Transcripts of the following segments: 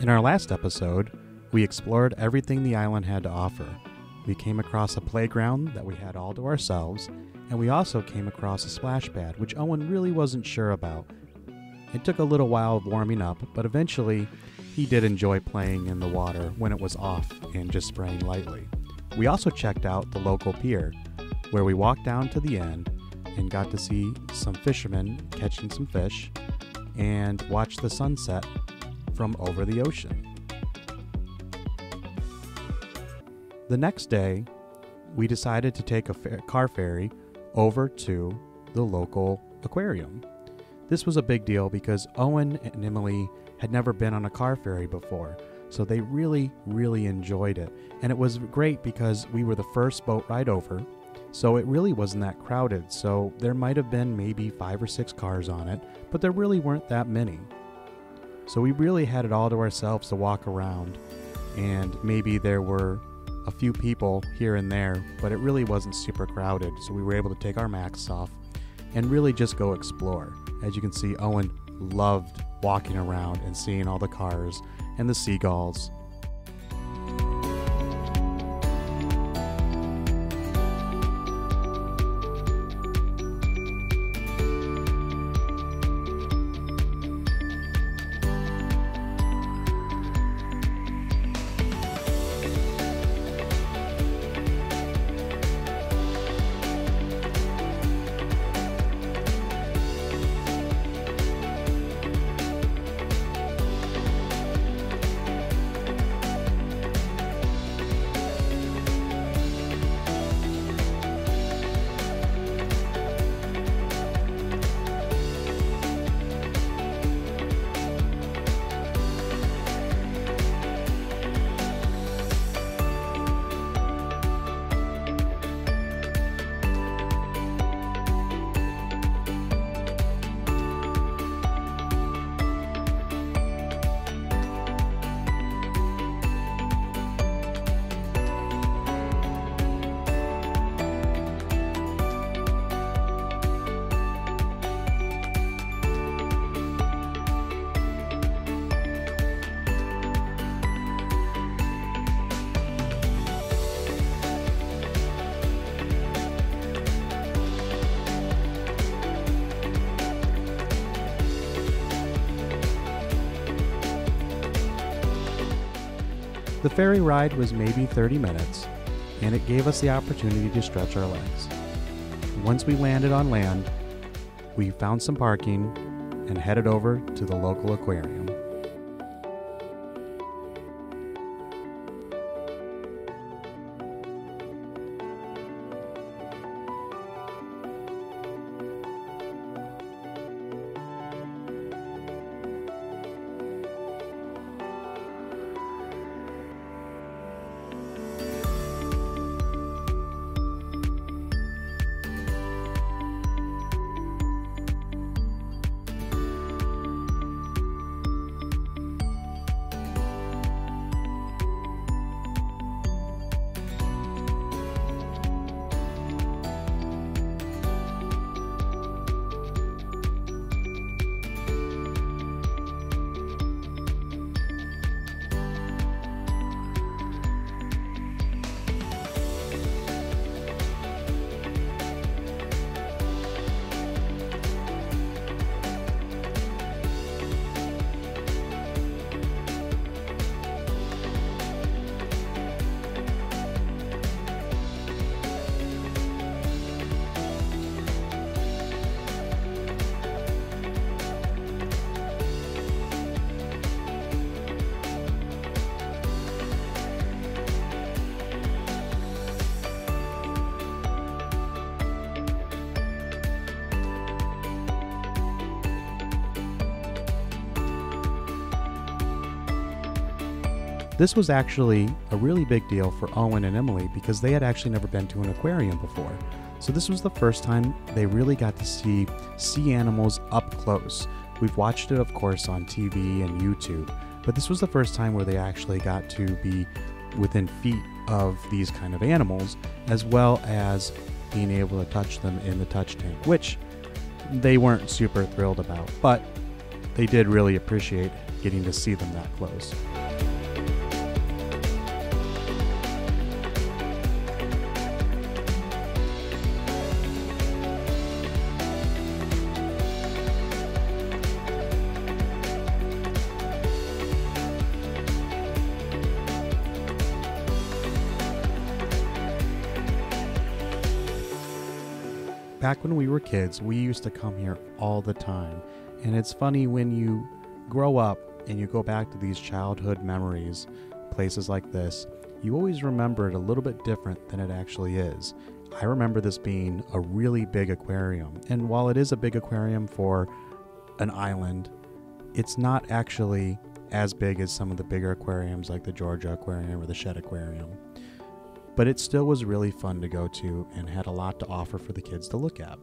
In our last episode, we explored everything the island had to offer. We came across a playground that we had all to ourselves, and we also came across a splash pad, which Owen really wasn't sure about. It took a little while of warming up, but eventually he did enjoy playing in the water when it was off and just spraying lightly. We also checked out the local pier, where we walked down to the end and got to see some fishermen catching some fish and watch the sunset from over the ocean. The next day, we decided to take a car ferry over to the local aquarium. This was a big deal because Owen and Emily had never been on a car ferry before, so they really enjoyed it. And it was great because we were the first boat ride over, so it really wasn't that crowded. So there might have been maybe 5 or 6 cars on it, but there really weren't that many. So we really had it all to ourselves to walk around, and maybe there were a few people here and there, but it really wasn't super crowded, so we were able to take our masks off and really just go explore. As you can see, Owen loved walking around and seeing all the cars and the seagulls. The ferry ride was maybe 30 minutes, and it gave us the opportunity to stretch our legs. Once we landed on land, we found some parking and headed over to the local aquarium. This was actually a really big deal for Owen and Emily because they had actually never been to an aquarium before. So this was the first time they really got to see sea animals up close. We've watched it, of course, on TV and YouTube, but this was the first time where they actually got to be within feet of these kind of animals, as well as being able to touch them in the touch tank, which they weren't super thrilled about, but they did really appreciate getting to see them that close. Back when we were kids, we used to come here all the time. And it's funny when you grow up and you go back to these childhood memories, places like this, you always remember it a little bit different than it actually is. I remember this being a really big aquarium. And while it is a big aquarium for an island, it's not actually as big as some of the bigger aquariums like the Georgia Aquarium or the Shed Aquarium. But it still was really fun to go to and had a lot to offer for the kids to look at.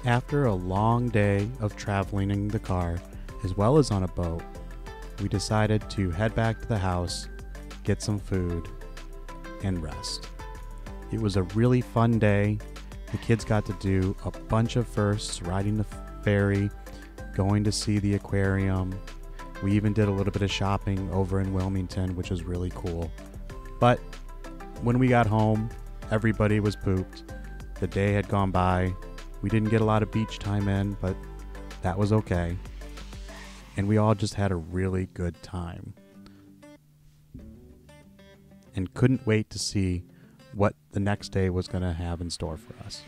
After a long day of traveling in the car, as well as on a boat, we decided to head back to the house, get some food, and rest. It was a really fun day. The kids got to do a bunch of firsts, riding the ferry, going to see the aquarium. We even did a little bit of shopping over in Wilmington, which was really cool. But when we got home, everybody was pooped. The day had gone by. We didn't get a lot of beach time in, but that was okay. And we all just had a really good time. And couldn't wait to see what the next day was going to have in store for us.